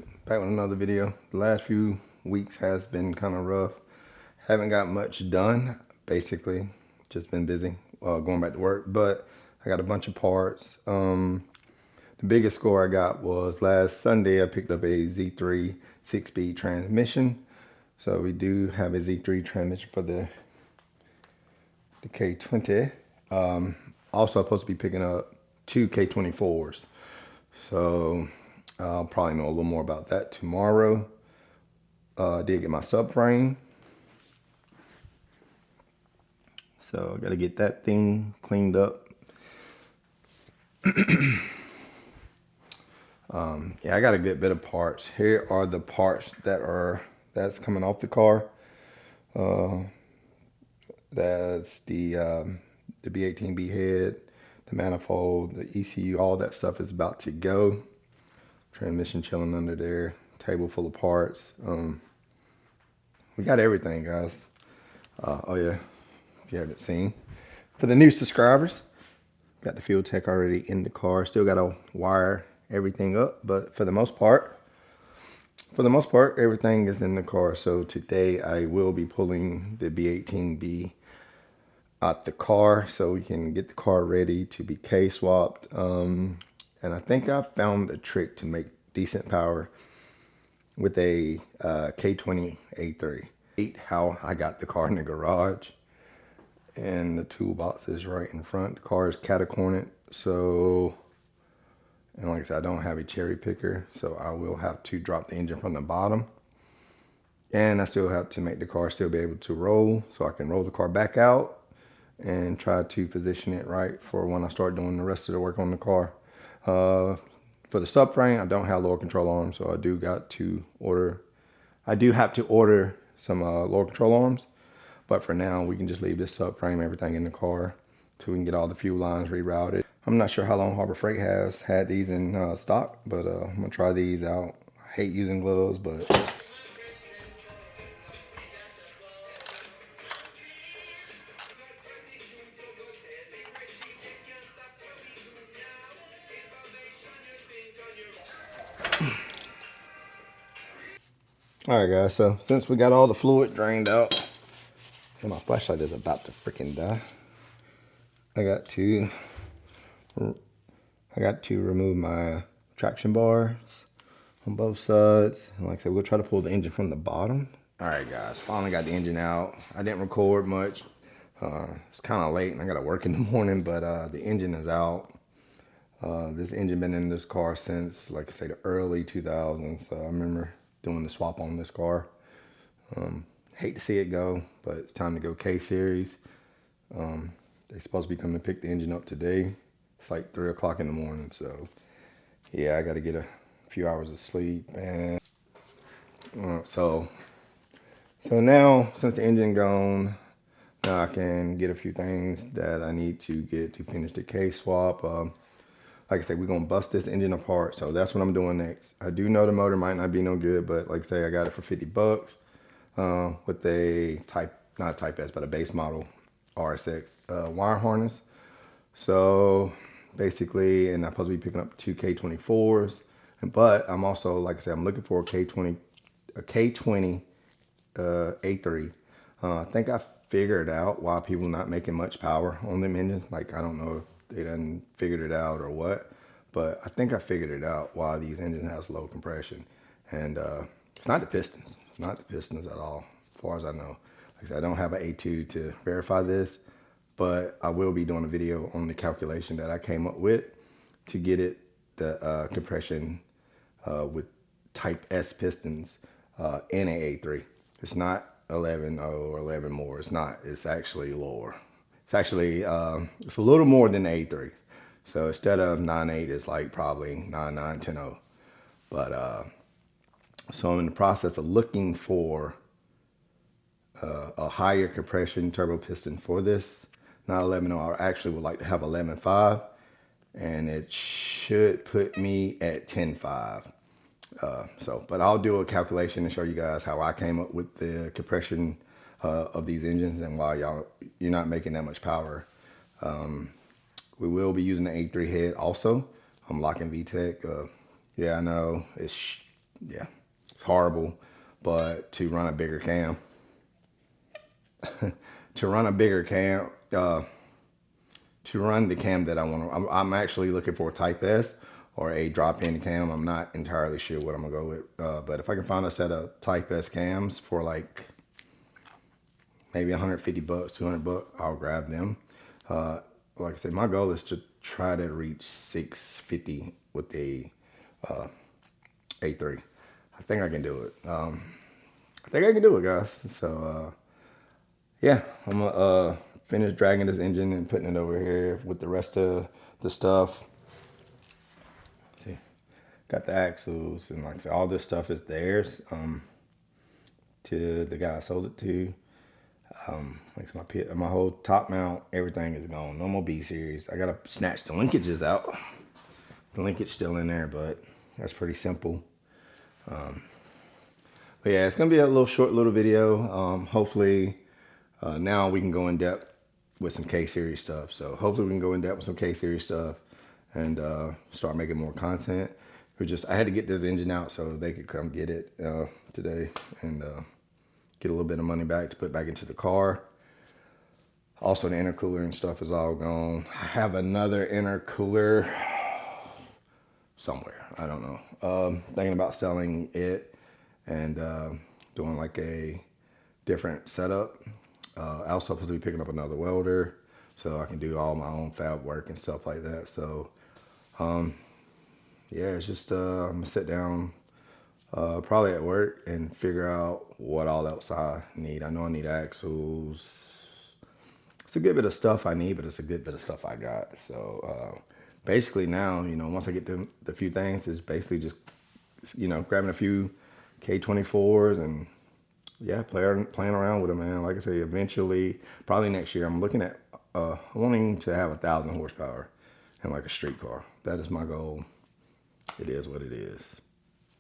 YouTube, back with another video. The last few weeks has been kind of rough. Haven't got much done, basically. Just been busy going back to work, but I got a bunch of parts. The biggest score I got was last Sunday. I picked up a Z3 6-speed transmission. So we do have a Z3 transmission for the K20. Also supposed to be picking up 2 K24s. So I'll probably know a little more about that tomorrow. I did get my subframe. So I got to get that thing cleaned up. Yeah, I got a good bit of parts. Here are the parts that's coming off the car. That's the B18b head, the manifold, the ECU, all that stuff is about to go. Transmission chilling under there, table full of parts. We got everything, guys. Oh yeah, if you haven't seen. For the new subscribers, got the fuel tech already in the car. Still got to wire everything up, but for the most part, everything is in the car. So today I will be pulling the B18b out the car so we can get the car ready to be K-swapped. And I think I found a trick to make decent power with a K20 A3. How I got the car in the garage, and the toolbox is right in front. The car is catacornered, so, and like I said, I don't have a cherry picker, so I will have to drop the engine from the bottom. And I still have to make the car still be able to roll, so I can roll the car back out and try to position it right for when I start doing the rest of the work on the car. For the subframe, I don't have lower control arms, so I do have to order some lower control arms. But for now, we can just leave this subframe, everything in the car, so we can get all the fuel lines rerouted. I'm not sure how long Harbor Freight has had these in stock, but I'm gonna try these out. I hate using gloves, but all right, guys, so since we got all the fluid drained out, and my flashlight is about to freaking die, I got to remove my traction bars on both sides. And like I said, we'll try to pull the engine from the bottom. All right, guys, finally got the engine out. I didn't record much. It's kind of late and I got to work in the morning, but the engine is out. This engine been in this car since, like I say, the early 2000s. So I remember doing the swap on this car. Hate to see it go, but it's time to go K-Series. They're supposed to be coming to pick the engine up today. It's like 3 o'clock in the morning, so yeah, I got to get a few hours of sleep. And so now, since the engine gone, now I can get a few things that I need to get to finish the K-swap. Like I said, we're going to bust this engine apart, so that's what I'm doing next. I do know the motor might not be no good, but like I say, I got it for 50 bucks with a not Type S, but a base model RSX wire harness. So basically, and I'm supposed to be picking up 2 K24s, but I'm also, like I said, I'm looking for a K20 A3. I think I figured out why people are not making much power on them engines. Like, I don't know if they done figured it out or what, but I think I figured it out why these engines has low compression. And it's not the pistons. It's not the pistons at all, as far as I know. Like I said, I don't have an A2 to verify this, but I will be doing a video on the calculation that I came up with to get it the compression with Type S pistons in an A3. It's not 11.0 or 11 more. It's not. It's actually lower. It's actually it's a little more than the A3. So instead of 9.8, it's like probably 9.9, 10.0. But so I'm in the process of looking for a higher compression turbo piston for this. Not 11.0. I actually would like to have 11.5, and it should put me at 10.5. But I'll do a calculation and show you guys how I came up with the compression of these engines and why you're not making that much power. We will be using the A3 head also. I'm locking VTEC. Yeah, I know it's yeah, it's horrible. But to run a bigger cam, to run a bigger cam, to run the cam that I want to, I'm actually looking for a Type S or a drop-in cam. I'm not entirely sure what I'm gonna go with, but if I can find a set of Type S cams for like maybe 150 bucks, 200 bucks, I'll grab them. Like I said, my goal is to try to reach 650 with the A3. I think I can do it. I think I can do it, guys. So yeah, I'm gonna finish dragging this engine and putting it over here with the rest of the stuff. See, got the axles and like I said, all this stuff is theirs. To the guy I sold it to. Like my whole top mount, everything is gone. No more B series. I gotta snatch the linkages out. The linkage still in there, but that's pretty simple. But yeah, it's gonna be a little short little video. Hopefully now we can go in depth with some K series stuff. So hopefully we can go in depth with some K series stuff and start making more content. I had to get this engine out so they could come get it today and get a little bit of money back to put back into the car. Also the intercooler and stuff is all gone. I have another intercooler somewhere, I don't know. Thinking about selling it and doing like a different setup. I also supposed to be picking up another welder so I can do all my own fab work and stuff like that. So yeah, it's just I'm gonna sit down probably at work and figure out what all else I need. I know I need axles. It's a good bit of stuff I need, but it's a good bit of stuff I got. So basically now, you know, once I get the few things, it's basically just, you know, grabbing a few K24s and yeah, playing around with them, man. Like I say, eventually, probably next year, I'm looking at wanting to have 1,000 horsepower in like a street car. That is my goal. It is what it is.